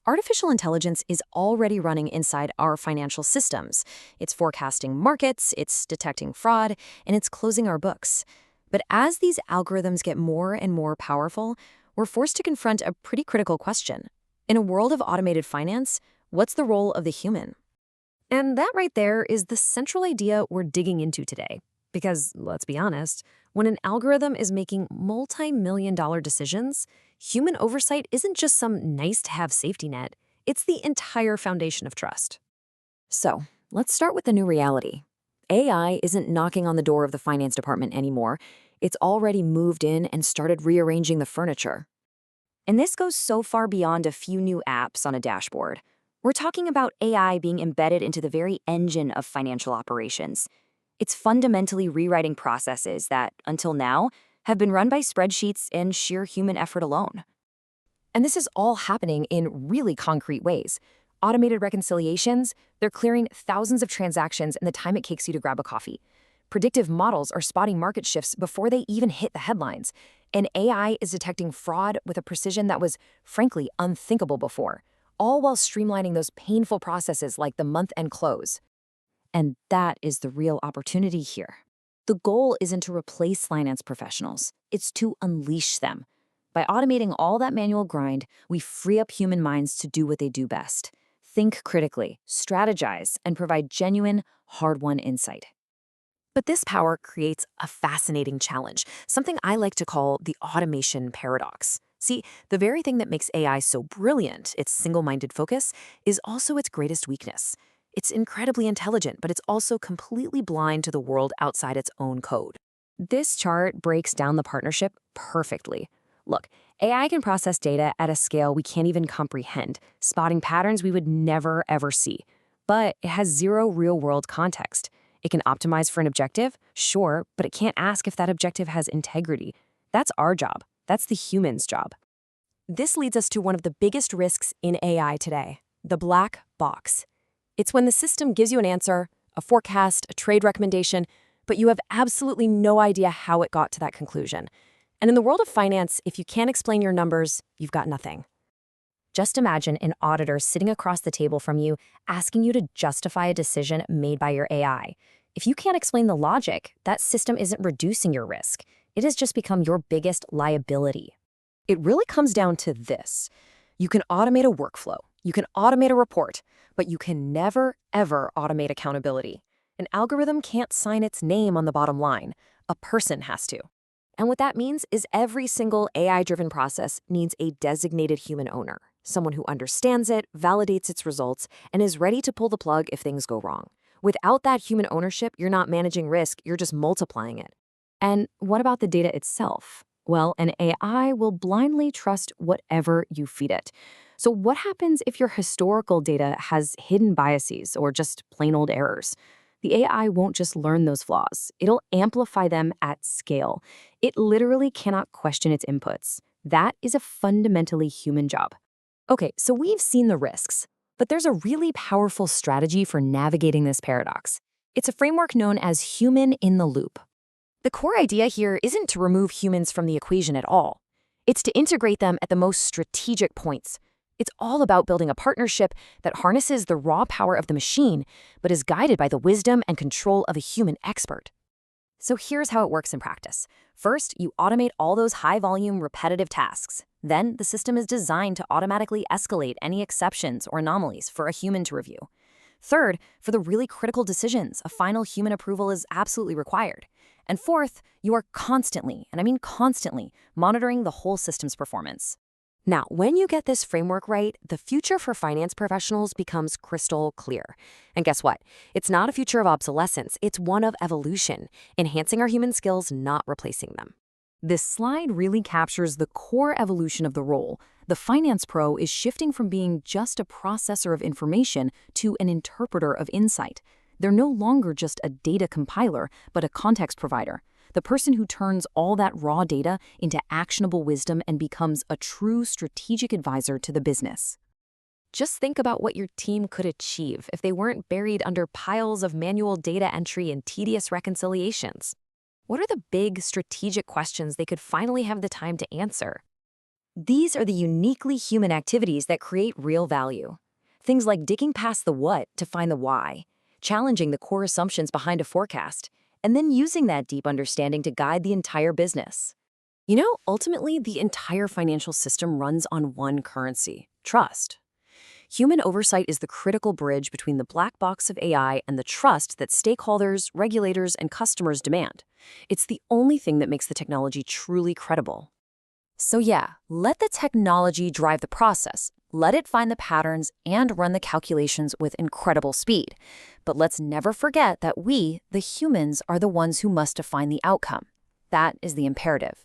Artificial intelligence is already running inside our financial systems. It's forecasting markets, it's detecting fraud, and it's closing our books. But as these algorithms get more and more powerful, we're forced to confront a pretty critical question. In a world of automated finance, what's the role of the human? And that right there is the central idea we're digging into today. Because, let's be honest, when an algorithm is making multi-million-dollar decisions, human oversight isn't just some nice-to-have safety net, it's the entire foundation of trust. So, let's start with the new reality. AI isn't knocking on the door of the finance department anymore. It's already moved in and started rearranging the furniture. And this goes so far beyond a few new apps on a dashboard. We're talking about AI being embedded into the very engine of financial operations. It's fundamentally rewriting processes that, until now, have been run by spreadsheets and sheer human effort alone. And this is all happening in really concrete ways. Automated reconciliations, they're clearing thousands of transactions in the time it takes you to grab a coffee. Predictive models are spotting market shifts before they even hit the headlines. And AI is detecting fraud with a precision that was, frankly, unthinkable before, all while streamlining those painful processes like the month-end close. And that is the real opportunity here. The goal isn't to replace finance professionals, it's to unleash them. By automating all that manual grind, we free up human minds to do what they do best. Think critically, strategize, and provide genuine, hard-won insight. But this power creates a fascinating challenge, something I like to call the automation paradox. See, the very thing that makes AI so brilliant, its single-minded focus, is also its greatest weakness. It's incredibly intelligent, but it's also completely blind to the world outside its own code. This chart breaks down the partnership perfectly. Look, AI can process data at a scale we can't even comprehend, spotting patterns we would never, ever see. But it has zero real-world context. It can optimize for an objective, sure, but it can't ask if that objective has integrity. That's our job. That's the human's job. This leads us to one of the biggest risks in AI today, the black box. It's when the system gives you an answer, a forecast, a trade recommendation, but you have absolutely no idea how it got to that conclusion. And in the world of finance, if you can't explain your numbers, you've got nothing. Just imagine an auditor sitting across the table from you, asking you to justify a decision made by your AI. If you can't explain the logic, that system isn't reducing your risk. It has just become your biggest liability. It really comes down to this. You can automate a workflow. You can automate a report, but you can never, ever automate accountability. An algorithm can't sign its name on the bottom line. A person has to. And what that means is every single AI-driven process needs a designated human owner, someone who understands it, validates its results, and is ready to pull the plug if things go wrong. Without that human ownership, you're not managing risk, you're just multiplying it. And what about the data itself? Well, an AI will blindly trust whatever you feed it. So what happens if your historical data has hidden biases or just plain old errors? The AI won't just learn those flaws. It'll amplify them at scale. It literally cannot question its inputs. That is a fundamentally human job. Okay, so we've seen the risks, but there's a really powerful strategy for navigating this paradox. It's a framework known as human in the loop. The core idea here isn't to remove humans from the equation at all. It's to integrate them at the most strategic points. It's all about building a partnership that harnesses the raw power of the machine, but is guided by the wisdom and control of a human expert. So here's how it works in practice. First, you automate all those high-volume, repetitive tasks. Then, the system is designed to automatically escalate any exceptions or anomalies for a human to review. Third, for the really critical decisions, a final human approval is absolutely required. And fourth, you are constantly, and I mean constantly, monitoring the whole system's performance. Now, when you get this framework right, the future for finance professionals becomes crystal clear. And guess what? It's not a future of obsolescence, it's one of evolution, enhancing our human skills, not replacing them. This slide really captures the core evolution of the role. The finance pro is shifting from being just a processor of information to an interpreter of insight. They're no longer just a data compiler, but a context provider. The person who turns all that raw data into actionable wisdom and becomes a true strategic advisor to the business. Just think about what your team could achieve if they weren't buried under piles of manual data entry and tedious reconciliations. What are the big strategic questions they could finally have the time to answer? These are the uniquely human activities that create real value. Things like digging past the what to find the why, challenging the core assumptions behind a forecast, and then using that deep understanding to guide the entire business. Ultimately, the entire financial system runs on one currency: trust. Human oversight is the critical bridge between the black box of AI and the trust that stakeholders, regulators, and customers demand. It's the only thing that makes the technology truly credible. So yeah, let the technology drive the process. Let it find the patterns and run the calculations with incredible speed. But let's never forget that we, the humans, are the ones who must define the outcome. That is the imperative.